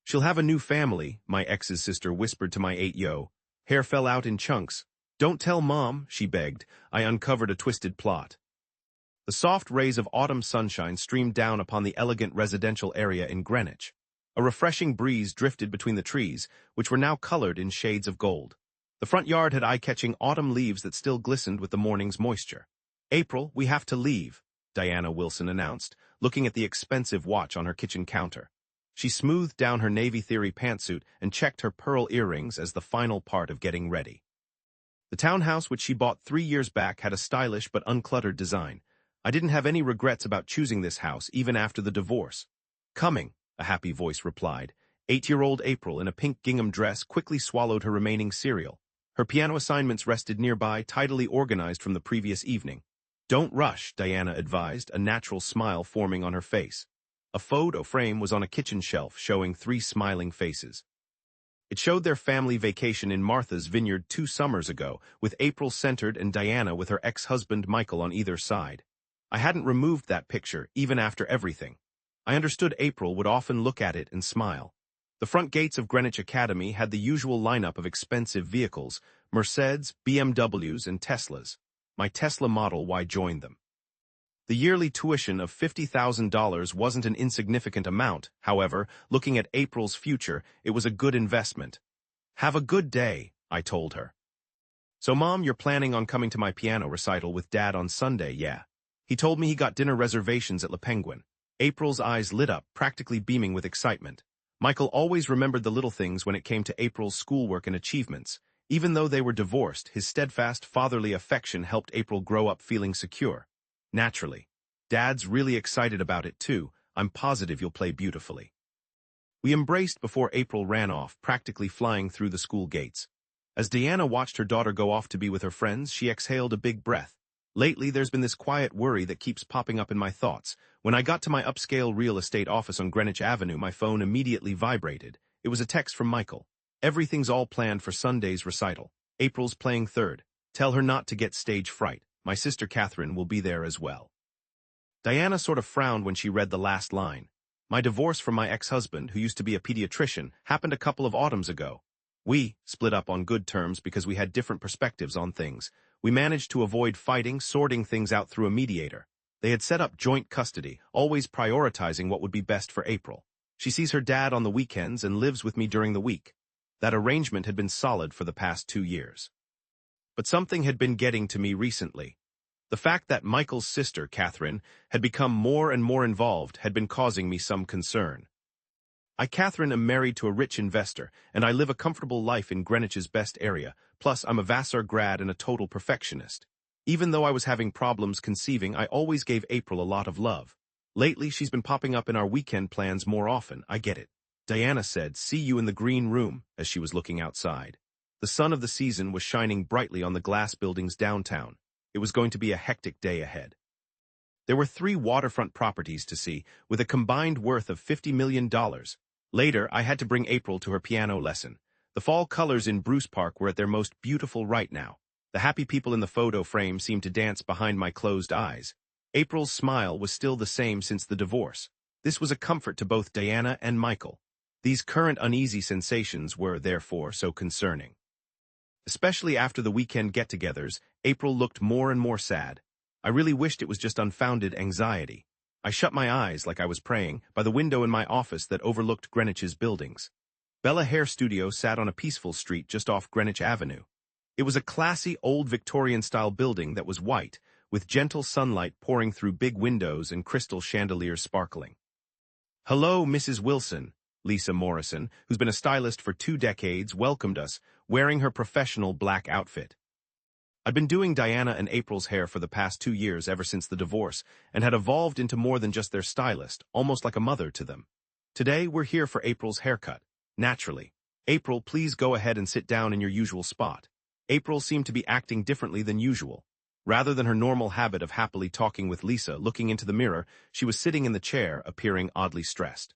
She'll have a new family, my ex's sister whispered to my 8-yo. Hair fell out in chunks. Don't tell Mom, she begged. I uncovered a twisted plot. The soft rays of autumn sunshine streamed down upon the elegant residential area in Greenwich. A refreshing breeze drifted between the trees, which were now colored in shades of gold. The front yard had eye-catching autumn leaves that still glistened with the morning's moisture. April, we have to leave, Diana Wilson announced, looking at the expensive watch on her kitchen counter. She smoothed down her Navy Theory pantsuit and checked her pearl earrings as the final part of getting ready. The townhouse which she bought 3 years back had a stylish but uncluttered design. I didn't have any regrets about choosing this house even after the divorce. Coming, a happy voice replied. 8-year-old April in a pink gingham dress quickly swallowed her remaining cereal. Her piano assignments rested nearby, tidily organized from the previous evening. Don't rush, Diana advised, a natural smile forming on her face. A photo frame was on a kitchen shelf showing 3 smiling faces. It showed their family vacation in Martha's Vineyard 2 summers ago, with April centered and Diana with her ex-husband Michael on either side. I hadn't removed that picture, even after everything. I understood April would often look at it and smile. The front gates of Greenwich Academy had the usual lineup of expensive vehicles, Mercedes, BMWs, and Teslas. My Tesla Model Y joined them. The yearly tuition of $50,000 wasn't an insignificant amount, however, looking at April's future, it was a good investment. Have a good day, I told her. So Mom, you're planning on coming to my piano recital with Dad on Sunday, yeah? He told me he got dinner reservations at Le Penguin. April's eyes lit up, practically beaming with excitement. Michael always remembered the little things when it came to April's schoolwork and achievements. Even though they were divorced, his steadfast fatherly affection helped April grow up feeling secure. Naturally. Dad's really excited about it too. I'm positive you'll play beautifully. We embraced before April ran off, practically flying through the school gates. As Diana watched her daughter go off to be with her friends, she exhaled a big breath. Lately, there's been this quiet worry that keeps popping up in my thoughts. When I got to my upscale real estate office on Greenwich Avenue, my phone immediately vibrated. It was a text from Michael. Everything's all planned for Sunday's recital. April's playing third. Tell her not to get stage fright. My sister Catherine will be there as well. Diana sort of frowned when she read the last line. My divorce from my ex-husband, who used to be a pediatrician, happened a couple of autumns ago. We split up on good terms because we had different perspectives on things. We managed to avoid fighting, sorting things out through a mediator. They had set up joint custody, always prioritizing what would be best for April. She sees her dad on the weekends and lives with me during the week. That arrangement had been solid for the past 2 years. But something had been getting to me recently. The fact that Michael's sister, Catherine, had become more and more involved had been causing me some concern. Catherine, am married to a rich investor, and I live a comfortable life in Greenwich's best area, plus I'm a Vassar grad and a total perfectionist. Even though I was having problems conceiving, I always gave April a lot of love. Lately, she's been popping up in our weekend plans more often, I get it. Diana said, see you in the green room, as she was looking outside. The sun of the season was shining brightly on the glass buildings downtown. It was going to be a hectic day ahead. There were 3 waterfront properties to see, with a combined worth of $50 million. Later, I had to bring April to her piano lesson. The fall colors in Bruce Park were at their most beautiful right now. The happy people in the photo frame seemed to dance behind my closed eyes. April's smile was still the same since the divorce. This was a comfort to both Diana and Michael. These current uneasy sensations were, therefore, so concerning. Especially after the weekend get-togethers, April looked more and more sad. I really wished it was just unfounded anxiety. I shut my eyes, like I was praying, by the window in my office that overlooked Greenwich's buildings. Bella Hair Studio sat on a peaceful street just off Greenwich Avenue. It was a classy, old Victorian-style building that was white, with gentle sunlight pouring through big windows and crystal chandeliers sparkling. Hello, Mrs. Wilson, Lisa Morrison, who's been a stylist for 2 decades, welcomed us, wearing her professional black outfit. I'd been doing Diana and April's hair for the past 2 years ever since the divorce, and had evolved into more than just their stylist, almost like a mother to them. Today, we're here for April's haircut. Naturally. April, please go ahead and sit down in your usual spot. April seemed to be acting differently than usual. Rather than her normal habit of happily talking with Lisa, looking into the mirror, she was sitting in the chair, appearing oddly stressed.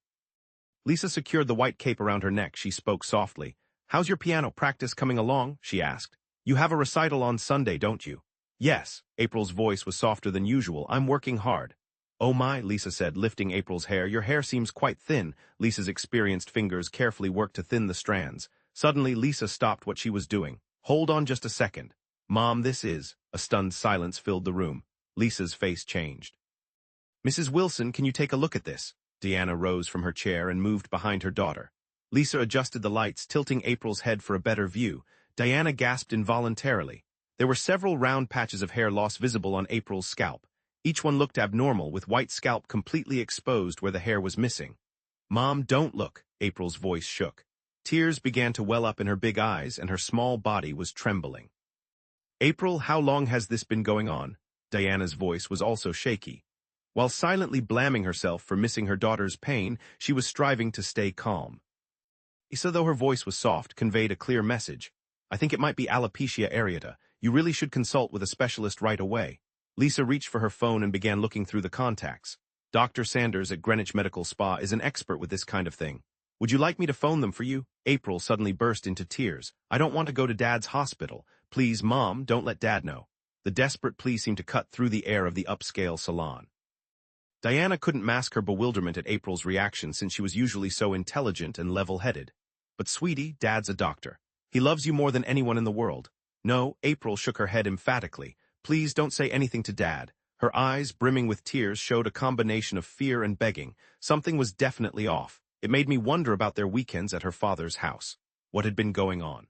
Lisa secured the white cape around her neck. She spoke softly. How's your piano practice coming along? She asked. You have a recital on Sunday, don't you? Yes. April's voice was softer than usual. I'm working hard. "Oh my," Lisa said, lifting April's hair. "Your hair seems quite thin." Lisa's experienced fingers carefully worked to thin the strands. Suddenly, Lisa stopped what she was doing. "Hold on just a second. Mom, this is—" A stunned silence filled the room. Lisa's face changed. "Mrs. Wilson, can you take a look at this?" Deanna rose from her chair and moved behind her daughter. Lisa adjusted the lights, tilting April's head for a better view. Diana gasped involuntarily. There were several round patches of hair loss visible on April's scalp. Each one looked abnormal, with white scalp completely exposed where the hair was missing. "Mom, don't look," April's voice shook. Tears began to well up in her big eyes, and her small body was trembling. "April, how long has this been going on?" Diana's voice was also shaky. While silently blaming herself for missing her daughter's pain, she was striving to stay calm. Lisa, though her voice was soft, conveyed a clear message. "I think it might be alopecia areata. You really should consult with a specialist right away." Lisa reached for her phone and began looking through the contacts. "Dr. Sanders at Greenwich Medical Spa is an expert with this kind of thing. Would you like me to phone them for you?" April suddenly burst into tears. "I don't want to go to Dad's hospital. Please, Mom, don't let Dad know." The desperate plea seemed to cut through the air of the upscale salon. Diana couldn't mask her bewilderment at April's reaction, since she was usually so intelligent and level-headed. "But sweetie, Dad's a doctor. He loves you more than anyone in the world." "No," April shook her head emphatically. "Please don't say anything to Dad." Her eyes, brimming with tears, showed a combination of fear and begging. Something was definitely off. It made me wonder about their weekends at her father's house. What had been going on?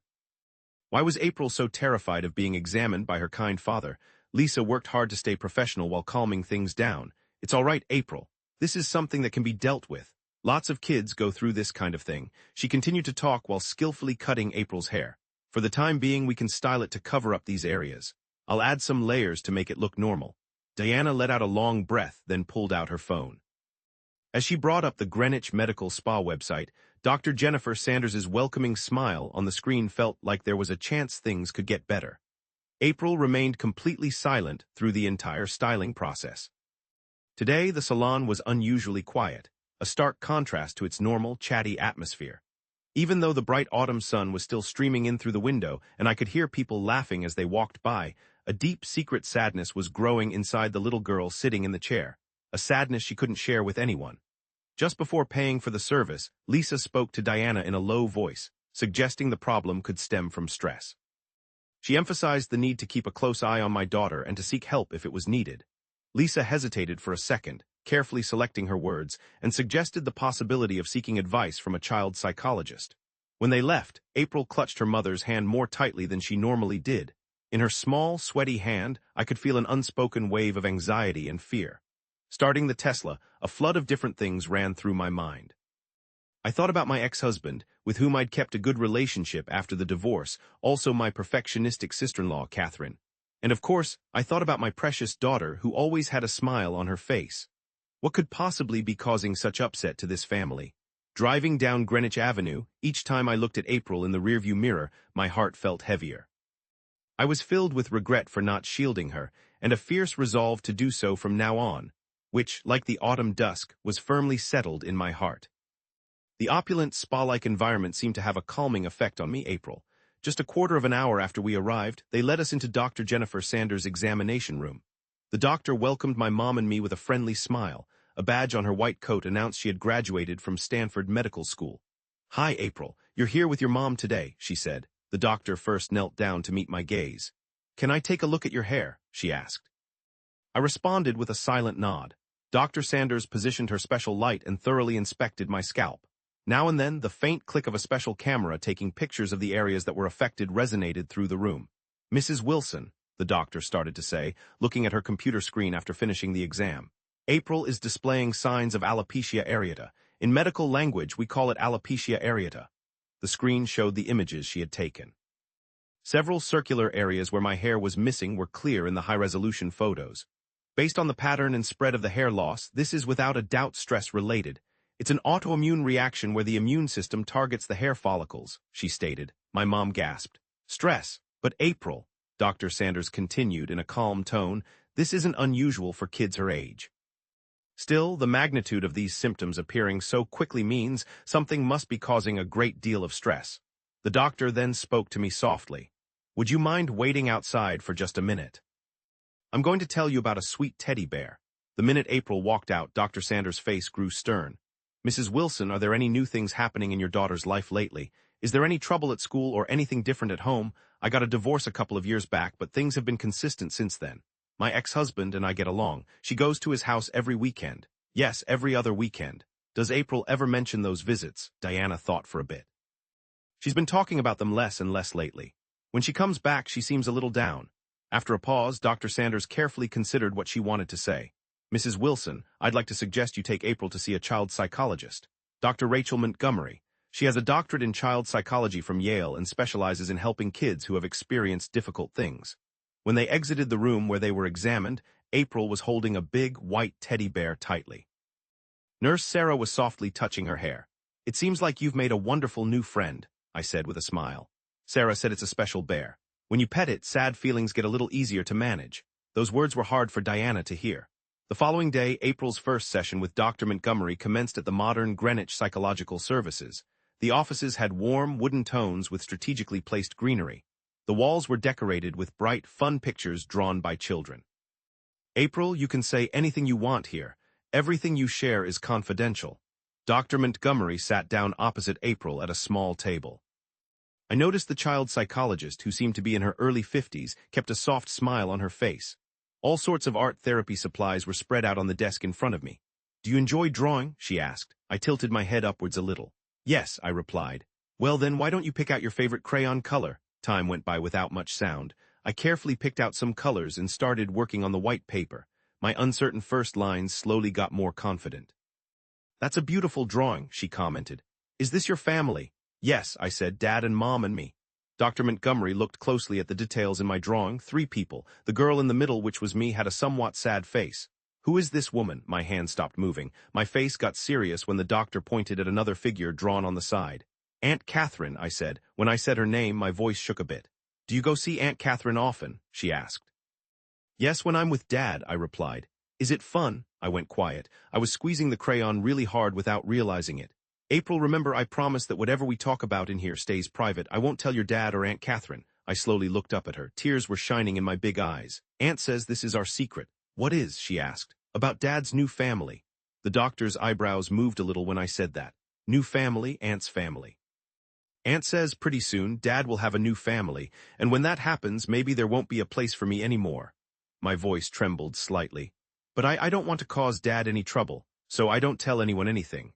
Why was April so terrified of being examined by her kind father? Lisa worked hard to stay professional while calming things down. "It's all right, April. This is something that can be dealt with. Lots of kids go through this kind of thing." She continued to talk while skillfully cutting April's hair. "For the time being, we can style it to cover up these areas. I'll add some layers to make it look normal." Diana let out a long breath, then pulled out her phone. As she brought up the Greenwich Medical Spa website, Dr. Jennifer Sanders's welcoming smile on the screen felt like there was a chance things could get better. April remained completely silent through the entire styling process. Today, the salon was unusually quiet, a stark contrast to its normal, chatty atmosphere. Even though the bright autumn sun was still streaming in through the window and I could hear people laughing as they walked by, a deep, secret sadness was growing inside the little girl sitting in the chair, a sadness she couldn't share with anyone. Just before paying for the service, Lisa spoke to Diana in a low voice, suggesting the problem could stem from stress. She emphasized the need to keep a close eye on my daughter and to seek help if it was needed. Lisa hesitated for a second, carefully selecting her words, and suggested the possibility of seeking advice from a child psychologist. When they left, April clutched her mother's hand more tightly than she normally did. In her small, sweaty hand, I could feel an unspoken wave of anxiety and fear. Starting the Tesla, a flood of different things ran through my mind. I thought about my ex-husband, with whom I'd kept a good relationship after the divorce, also my perfectionistic sister-in-law, Catherine. And of course, I thought about my precious daughter, who always had a smile on her face. What could possibly be causing such upset to this family? Driving down Greenwich Avenue, each time I looked at April in the rearview mirror, my heart felt heavier. I was filled with regret for not shielding her, and a fierce resolve to do so from now on, which, like the autumn dusk, was firmly settled in my heart. The opulent, spa-like environment seemed to have a calming effect on me, April. Just a quarter of an hour after we arrived, they led us into Dr. Jennifer Sanders' examination room. The doctor welcomed my mom and me with a friendly smile. A badge on her white coat announced she had graduated from Stanford Medical School. "Hi, April. You're here with your mom today," she said. The doctor first knelt down to meet my gaze. "Can I take a look at your hair?" she asked. I responded with a silent nod. Dr. Sanders positioned her special light and thoroughly inspected my scalp. Now and then, the faint click of a special camera taking pictures of the areas that were affected resonated through the room. "Mrs. Wilson," the doctor started to say, looking at her computer screen after finishing the exam. "April is displaying signs of alopecia areata. In medical language, we call it alopecia areata." The screen showed the images she had taken. Several circular areas where my hair was missing were clear in the high-resolution photos. "Based on the pattern and spread of the hair loss, this is without a doubt stress-related. It's an autoimmune reaction where the immune system targets the hair follicles," she stated. My mom gasped. "Stress? But April," Dr. Sanders continued in a calm tone, "this isn't unusual for kids her age." Still, the magnitude of these symptoms appearing so quickly means something must be causing a great deal of stress. The doctor then spoke to me softly. "Would you mind waiting outside for just a minute? I'm going to tell you about a sweet teddy bear." The minute April walked out, Dr. Sanders' face grew stern. "Mrs. Wilson, are there any new things happening in your daughter's life lately? Is there any trouble at school or anything different at home? I got a divorce a couple of years back, but things have been consistent since then. My ex-husband and I get along. She goes to his house every weekend. Yes, every other weekend. Does April ever mention those visits?" Diana thought for a bit. "She's been talking about them less and less lately. When she comes back, she seems a little down." After a pause, Dr. Sanders carefully considered what she wanted to say. "Mrs. Wilson, I'd like to suggest you take April to see a child psychologist. Dr. Rachel Montgomery. She has a doctorate in child psychology from Yale and specializes in helping kids who have experienced difficult things." When they exited the room where they were examined, April was holding a big, white teddy bear tightly. Nurse Sarah was softly touching her hair. "It seems like you've made a wonderful new friend," I said with a smile. Sarah said, "It's a special bear. When you pet it, sad feelings get a little easier to manage." Those words were hard for Diana to hear. The following day, April's first session with Dr. Montgomery commenced at the modern Greenwich Psychological Services. The offices had warm, wooden tones with strategically placed greenery. The walls were decorated with bright, fun pictures drawn by children. "April, you can say anything you want here. Everything you share is confidential." Dr. Montgomery sat down opposite April at a small table. I noticed the child psychologist, who seemed to be in her early 50s, kept a soft smile on her face. All sorts of art therapy supplies were spread out on the desk in front of me. "Do you enjoy drawing?" she asked. I tilted my head upwards a little. "Yes," I replied. "Well then, why don't you pick out your favorite crayon color?" Time went by without much sound. I carefully picked out some colors and started working on the white paper. My uncertain first lines slowly got more confident. "That's a beautiful drawing," she commented. "Is this your family?" "Yes," I said, "Dad and Mom and me." Dr. Montgomery looked closely at the details in my drawing. 3 people. The girl in the middle, which was me, had a somewhat sad face. "Who is this woman?" My hand stopped moving. My face got serious when the doctor pointed at another figure drawn on the side. "Aunt Catherine," I said. When I said her name, my voice shook a bit. "Do you go see Aunt Catherine often?" she asked. "Yes, when I'm with Dad," I replied. "Is it fun?" I went quiet. I was squeezing the crayon really hard without realizing it. "April, remember I promised that whatever we talk about in here stays private. I won't tell your dad or Aunt Catherine." I slowly looked up at her. Tears were shining in my big eyes. "Aunt says this is our secret." "What is?" she asked. "About Dad's new family." The doctor's eyebrows moved a little when I said that. "New family, Aunt's family." "Aunt says pretty soon Dad will have a new family, and when that happens, maybe there won't be a place for me anymore." My voice trembled slightly. "But I don't want to cause Dad any trouble, so I don't tell anyone anything.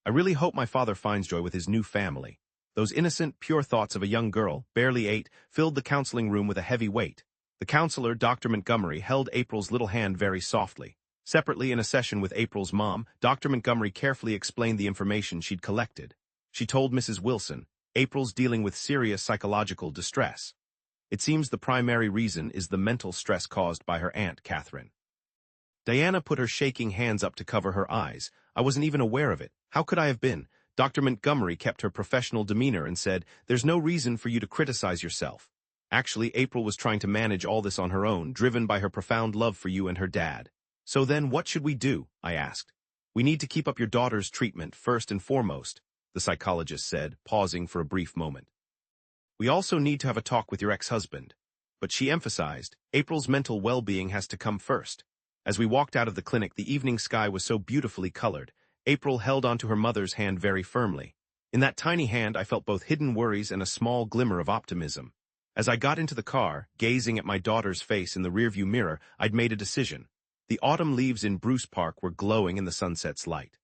I really hope my father finds joy with his new family." Those innocent, pure thoughts of a young girl, barely 8, filled the counseling room with a heavy weight. The counselor, Dr. Montgomery, held April's little hand very softly. Separately, in a session with April's mom, Dr. Montgomery carefully explained the information she'd collected. She told Mrs. Wilson, "April's dealing with serious psychological distress. It seems the primary reason is the mental stress caused by her Aunt Catherine." Diana put her shaking hands up to cover her eyes. I wasn't even aware of it. How could I have been? Dr. Montgomery kept her professional demeanor and said, "There's no reason for you to criticize yourself." Actually, April was trying to manage all this on her own, driven by her profound love for you and her dad. "So then, what should we do?" I asked. "We need to keep up your daughter's treatment first and foremost," the psychologist said, pausing for a brief moment. "We also need to have a talk with your ex-husband." But she emphasized, April's mental well-being has to come first. As we walked out of the clinic, the evening sky was so beautifully colored. April held onto her mother's hand very firmly. In that tiny hand, I felt both hidden worries and a small glimmer of optimism. As I got into the car, gazing at my daughter's face in the rearview mirror, I'd made a decision. The autumn leaves in Bruce Park were glowing in the sunset's light.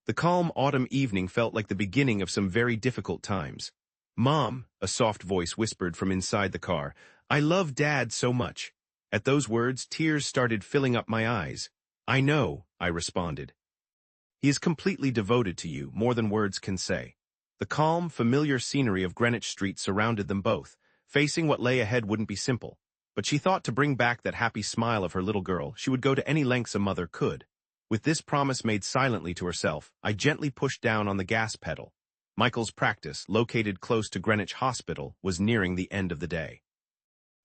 The calm autumn evening felt like the beginning of some very difficult times. "Mom," a soft voice whispered from inside the car, "I love Dad so much." At those words, tears started filling up my eyes. "I know," I responded. "He is completely devoted to you, more than words can say." The calm, familiar scenery of Greenwich Street surrounded them both. Facing what lay ahead wouldn't be simple. But she thought to bring back that happy smile of her little girl, she would go to any lengths a mother could. With this promise made silently to herself, I gently pushed down on the gas pedal. Michael's practice, located close to Greenwich Hospital, was nearing the end of the day.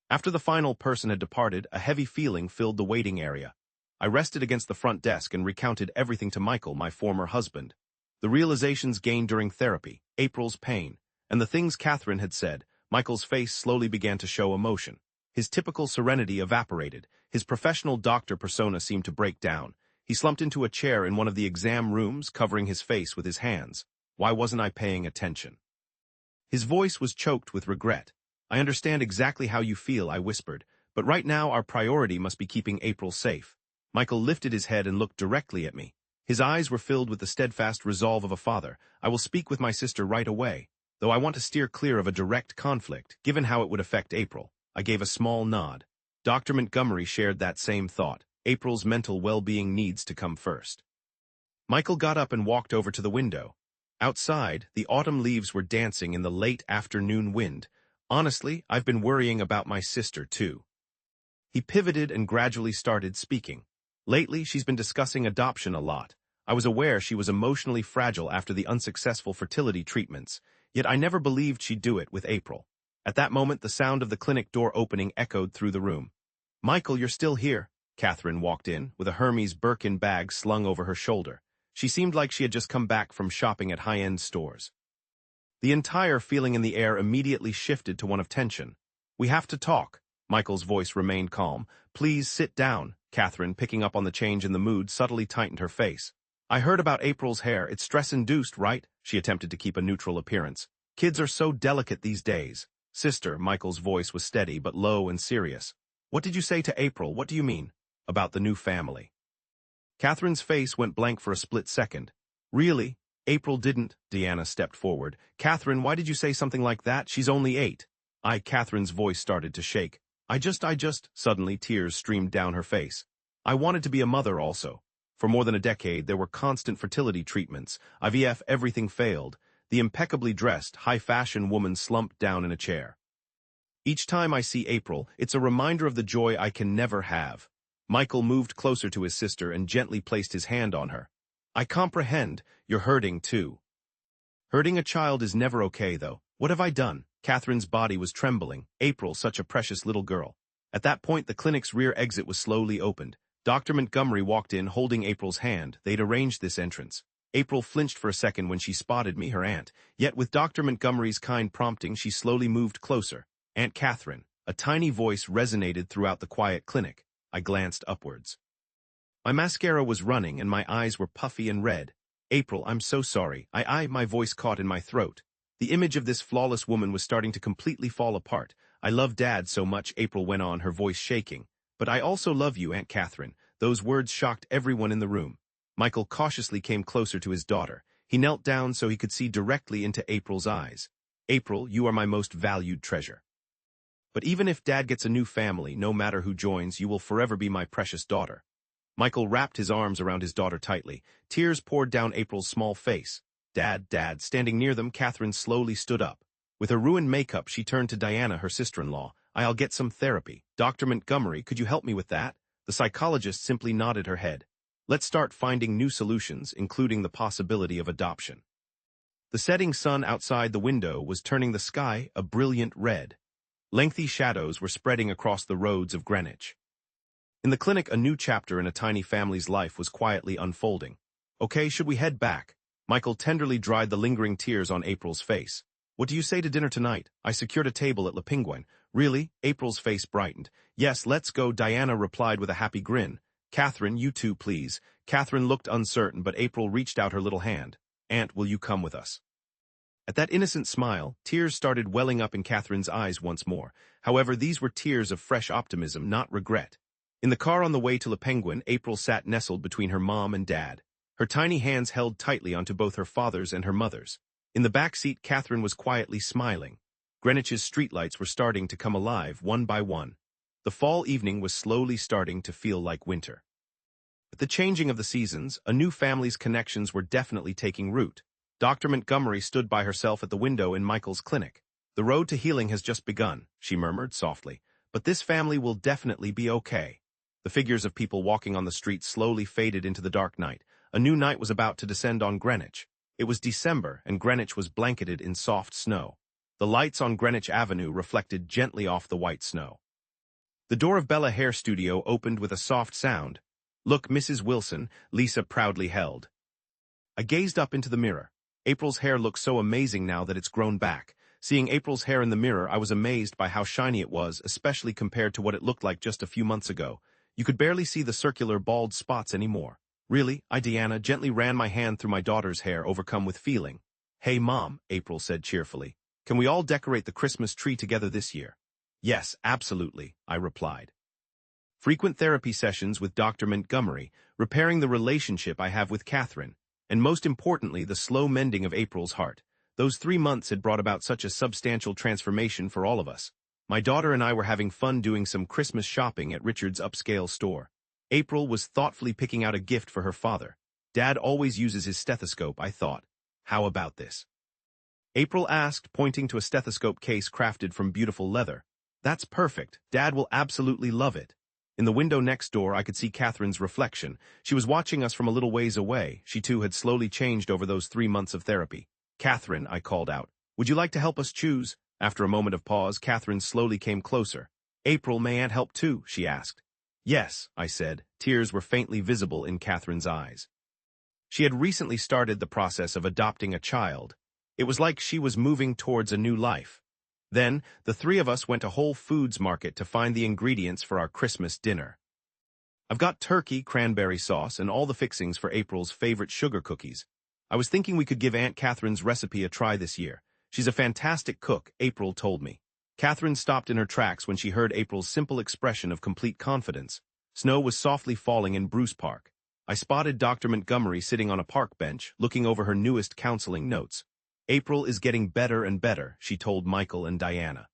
After the final person had departed, a heavy feeling filled the waiting area. I rested against the front desk and recounted everything to Michael, my former husband. The realizations gained during therapy, April's pain, and the things Catherine had said. Michael's face slowly began to show emotion. His typical serenity evaporated. His professional doctor persona seemed to break down. He slumped into a chair in one of the exam rooms, covering his face with his hands. Why wasn't I paying attention? His voice was choked with regret. I understand exactly how you feel, I whispered, but right now our priority must be keeping April safe. Michael lifted his head and looked directly at me. His eyes were filled with the steadfast resolve of a father. I will speak with my sister right away, though I want to steer clear of a direct conflict, given how it would affect April. I gave a small nod. Dr. Montgomery shared that same thought. April's mental well-being needs to come first. Michael got up and walked over to the window. Outside, the autumn leaves were dancing in the late afternoon wind. Honestly, I've been worrying about my sister, too. He pivoted and gradually started speaking. Lately, she's been discussing adoption a lot. I was aware she was emotionally fragile after the unsuccessful fertility treatments, yet I never believed she'd do it with April. At that moment, the sound of the clinic door opening echoed through the room. "Michael, you're still here." Catherine walked in, with a Hermes Birkin bag slung over her shoulder. She seemed like she had just come back from shopping at high-end stores. The entire feeling in the air immediately shifted to one of tension. "We have to talk." Michael's voice remained calm. "Please sit down." Catherine, picking up on the change in the mood, subtly tightened her face. "I heard about April's hair. It's stress-induced, right?" She attempted to keep a neutral appearance. "Kids are so delicate these days." "Sister," Michael's voice was steady but low and serious. "What did you say to April? What do you mean?" "About the new family." Catherine's face went blank for a split second. "Really? April didn't?" Deanna stepped forward. "Catherine, why did you say something like that? She's only 8. Catherine's voice started to shake. I just, suddenly tears streamed down her face. "I wanted to be a mother also. For more than a decade, there were constant fertility treatments. IVF, everything failed." The impeccably dressed, high-fashion woman slumped down in a chair. "Each time I see April, it's a reminder of the joy I can never have." Michael moved closer to his sister and gently placed his hand on her. "I comprehend. You're hurting, too." "Hurting a child is never okay, though. What have I done?" Catherine's body was trembling. April, such a precious little girl. At that point, the clinic's rear exit was slowly opened. Dr. Montgomery walked in, holding April's hand. They'd arranged this entrance. April flinched for a second when she spotted me, her aunt. Yet with Dr. Montgomery's kind prompting, she slowly moved closer. "Aunt Catherine." A tiny voice resonated throughout the quiet clinic. I glanced upwards. My mascara was running and my eyes were puffy and red. "April, I'm so sorry." My voice caught in my throat. The image of this flawless woman was starting to completely fall apart. "I love Dad so much," April went on, her voice shaking. "But I also love you, Aunt Catherine." Those words shocked everyone in the room. Michael cautiously came closer to his daughter. He knelt down so he could see directly into April's eyes. "April, you are my most valued treasure. But even if Dad gets a new family, no matter who joins, you will forever be my precious daughter." Michael wrapped his arms around his daughter tightly. Tears poured down April's small face. Dad. Standing near them, Catherine slowly stood up. With her ruined makeup, she turned to Diana, her sister-in-law. "I'll get some therapy. Dr. Montgomery, could you help me with that?" The psychologist simply nodded her head. "Let's start finding new solutions, including the possibility of adoption." The setting sun outside the window was turning the sky a brilliant red. Lengthy shadows were spreading across the roads of Greenwich. In the clinic, a new chapter in a tiny family's life was quietly unfolding. "Okay, should we head back?" Michael tenderly dried the lingering tears on April's face. "What do you say to dinner tonight? I secured a table at Le Penguin." "Really?" April's face brightened. "Yes, let's go," Diana replied with a happy grin. "Catherine, you too, please." Catherine looked uncertain, but April reached out her little hand. "Aunt, will you come with us?" At that innocent smile, tears started welling up in Catherine's eyes once more. However, these were tears of fresh optimism, not regret. In the car on the way to Le Penguin, April sat nestled between her mom and dad. Her tiny hands held tightly onto both her father's and her mother's. In the back seat, Catherine was quietly smiling. Greenwich's streetlights were starting to come alive, one by one. The fall evening was slowly starting to feel like winter. With the changing of the seasons, a new family's connections were definitely taking root. Dr. Montgomery stood by herself at the window in Michael's clinic. "The road to healing has just begun," she murmured softly. "But this family will definitely be okay." The figures of people walking on the street slowly faded into the dark night. A new night was about to descend on Greenwich. It was December, and Greenwich was blanketed in soft snow. The lights on Greenwich Avenue reflected gently off the white snow. The door of Bella Hair Studio opened with a soft sound. "Look, Mrs. Wilson," Lisa proudly held. I gazed up into the mirror. April's hair looked so amazing now that it's grown back. Seeing April's hair in the mirror, I was amazed by how shiny it was, especially compared to what it looked like just a few months ago. You could barely see the circular bald spots anymore. Really? Diana gently ran my hand through my daughter's hair, overcome with feeling. Hey Mom, April said cheerfully. Can we all decorate the Christmas tree together this year? Yes, absolutely, I replied. Frequent therapy sessions with Dr. Montgomery, repairing the relationship I have with Catherine, and most importantly, the slow mending of April's heart. Those 3 months had brought about such a substantial transformation for all of us. My daughter and I were having fun doing some Christmas shopping at Richard's upscale store. April was thoughtfully picking out a gift for her father. Dad always uses his stethoscope, I thought. How about this? April asked, pointing to a stethoscope case crafted from beautiful leather. That's perfect. Dad will absolutely love it. In the window next door, I could see Catherine's reflection. She was watching us from a little ways away. She too had slowly changed over those 3 months of therapy. Catherine, I called out, would you like to help us choose? After a moment of pause, Catherine slowly came closer. April, may Aunt help too? She asked. Yes, I said. Tears were faintly visible in Catherine's eyes. She had recently started the process of adopting a child. It was like she was moving towards a new life. Then, the 3 of us went to Whole Foods Market to find the ingredients for our Christmas dinner. I've got turkey, cranberry sauce, and all the fixings for April's favorite sugar cookies. I was thinking we could give Aunt Catherine's recipe a try this year. She's a fantastic cook, April told me. Catherine stopped in her tracks when she heard April's simple expression of complete confidence. Snow was softly falling in Bruce Park. I spotted Dr. Montgomery sitting on a park bench, looking over her newest counseling notes. April is getting better and better, she told Michael and Diana.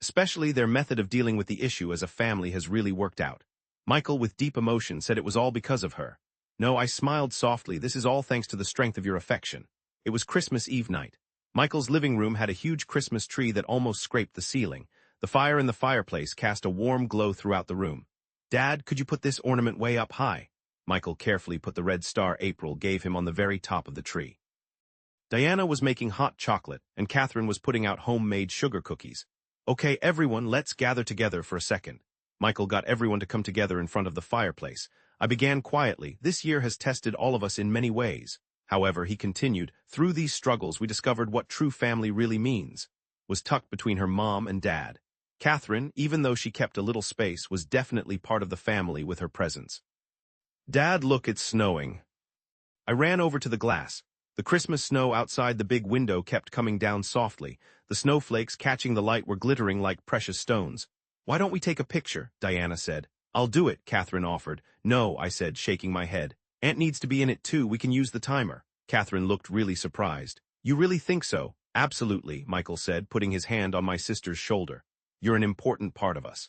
Especially their method of dealing with the issue as a family has really worked out. Michael, with deep emotion, said it was all because of her. No, I smiled softly. This is all thanks to the strength of your affection. It was Christmas Eve night. Michael's living room had a huge Christmas tree that almost scraped the ceiling. The fire in the fireplace cast a warm glow throughout the room. Dad, could you put this ornament way up high? Michael carefully put the red star April gave him on the very top of the tree. Diana was making hot chocolate, and Catherine was putting out homemade sugar cookies. Okay, everyone, let's gather together for a second. Michael got everyone to come together in front of the fireplace. I began quietly. This year has tested all of us in many ways. However, he continued, through these struggles we discovered what true family really means. Was tucked between her mom and dad. Catherine, even though she kept a little space, was definitely part of the family with her presence. Dad, look, it's snowing. I ran over to the glass. The Christmas snow outside the big window kept coming down softly. The snowflakes catching the light were glittering like precious stones. Why don't we take a picture? Diana said. I'll do it, Catherine offered. No, I said, shaking my head. Aunt needs to be in it too. We can use the timer. Catherine looked really surprised. You really think so? Absolutely, Michael said, putting his hand on my sister's shoulder. You're an important part of us.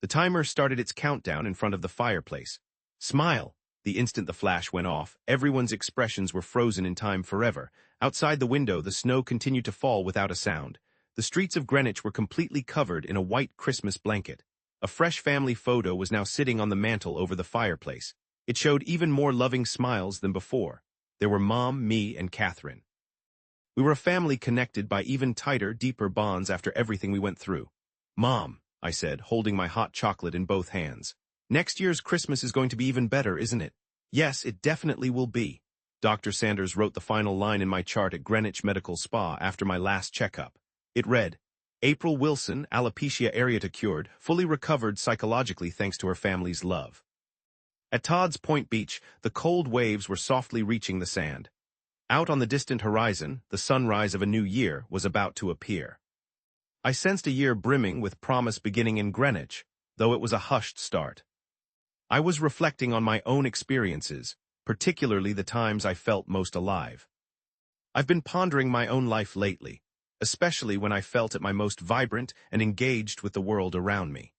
The timer started its countdown in front of the fireplace. Smile. The instant the flash went off, everyone's expressions were frozen in time forever. Outside the window, the snow continued to fall without a sound. The streets of Greenwich were completely covered in a white Christmas blanket. A fresh family photo was now sitting on the mantel over the fireplace. It showed even more loving smiles than before. There were Mom, me, and Catherine. We were a family connected by even tighter, deeper bonds after everything we went through. Mom, I said, holding my hot chocolate in both hands. Next year's Christmas is going to be even better, isn't it? Yes, it definitely will be. Dr. Sanders wrote the final line in my chart at Greenwich Medical Spa after my last checkup. It read, April Wilson, alopecia areata cured, fully recovered psychologically thanks to her family's love. At Todd's Point Beach, the cold waves were softly reaching the sand. Out on the distant horizon, the sunrise of a new year was about to appear. I sensed a year brimming with promise beginning in Greenwich, though it was a hushed start. I was reflecting on my own experiences, particularly the times I felt most alive. I've been pondering my own life lately, especially when I felt at my most vibrant and engaged with the world around me.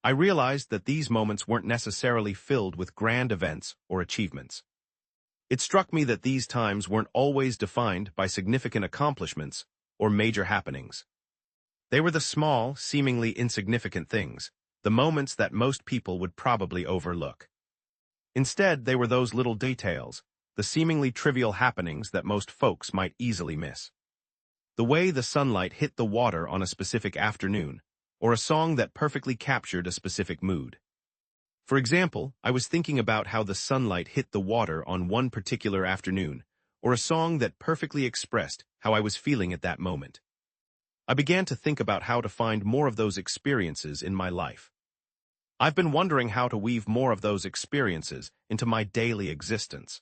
I realized that these moments weren't necessarily filled with grand events or achievements. It struck me that these times weren't always defined by significant accomplishments or major happenings. They were the small, seemingly insignificant things, the moments that most people would probably overlook. Instead, they were those little details, the seemingly trivial happenings that most folks might easily miss. The way the sunlight hit the water on a specific afternoon, or a song that perfectly captured a specific mood. For example, I was thinking about how the sunlight hit the water on one particular afternoon, or a song that perfectly expressed how I was feeling at that moment. I began to think about how to find more of those experiences in my life. I've been wondering how to weave more of those experiences into my daily existence.